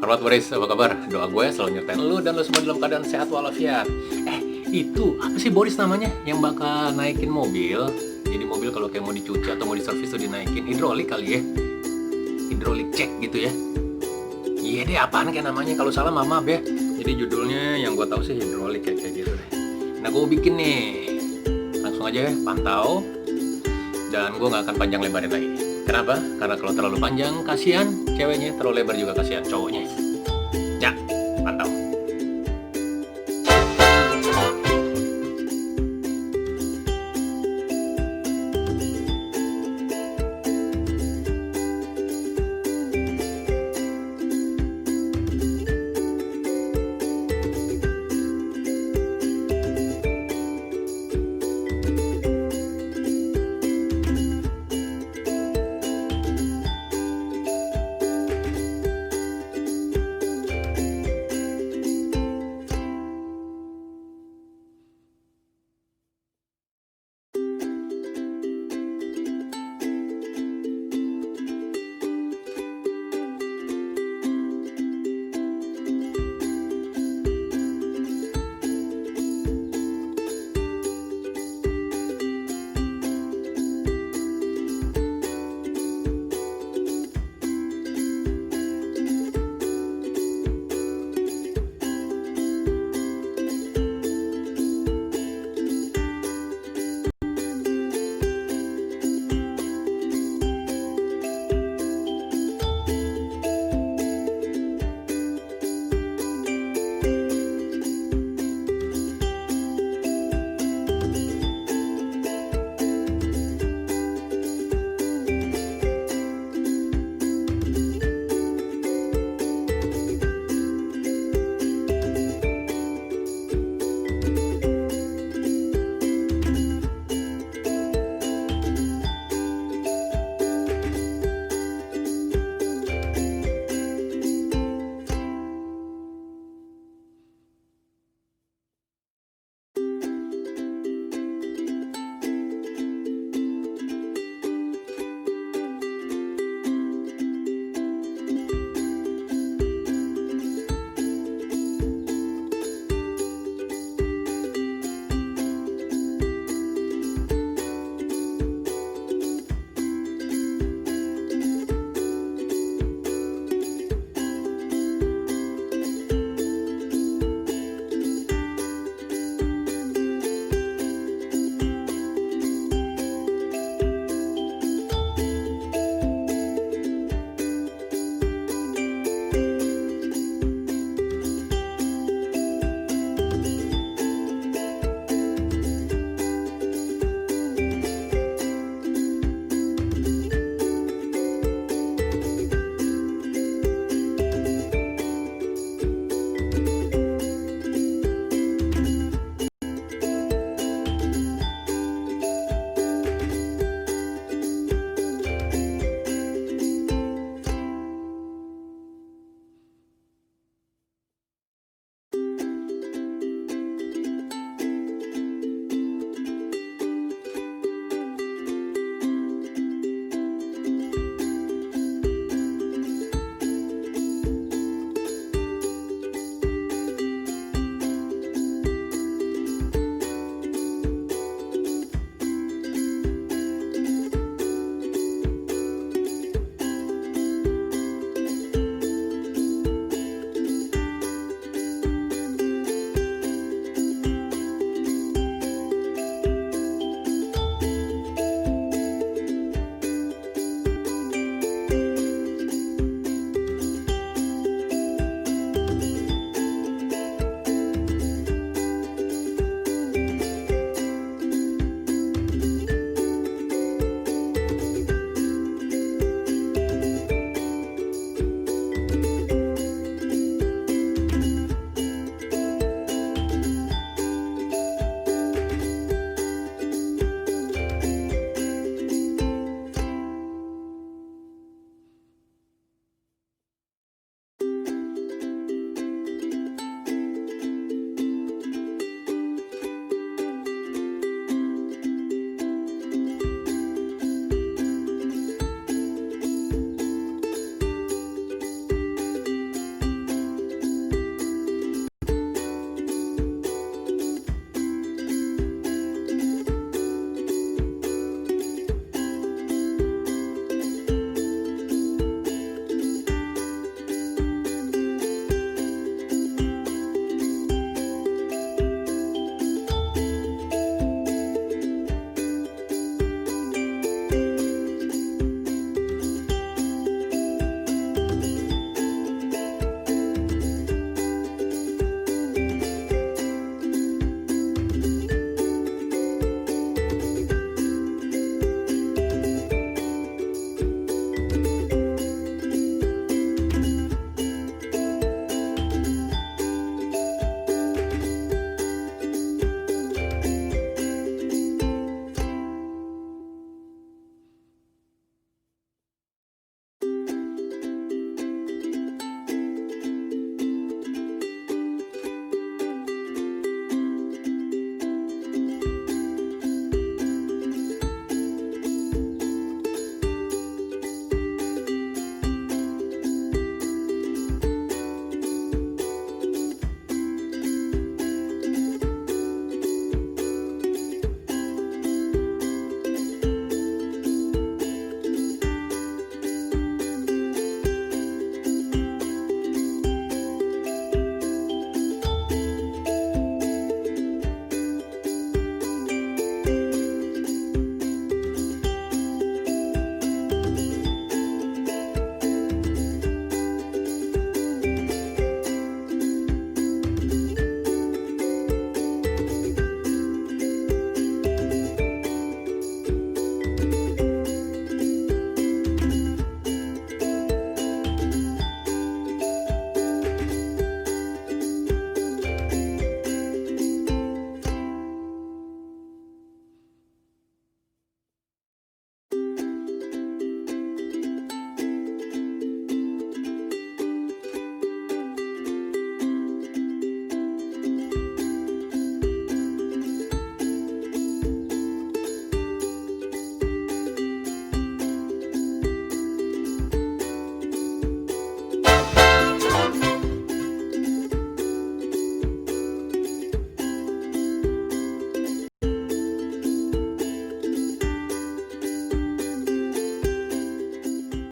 Hormat Boris, apa kabar? Doa gue selalu nyertain lu dan lu semua dalam keadaan sehat walafiat. Itu apa sih Boris namanya? Yang bakal naikin mobil. Jadi mobil kalau kayak mau dicuci atau mau diservis tuh dinaikin. Hidrolik kali ya. Hidrolik cek gitu ya. Iya deh, apaan kayak namanya? Kalau salah maaf ya. Jadi judulnya yang gue tahu sih hidrolik kayak gitu deh. Nah gue bikin nih. Langsung aja ya, pantau. Dan gue gak akan panjang lebarin lagi. Kenapa? Karena kalau terlalu panjang kasihan ceweknya, terlalu lebar juga kasihan cowoknya. Ya, pantau.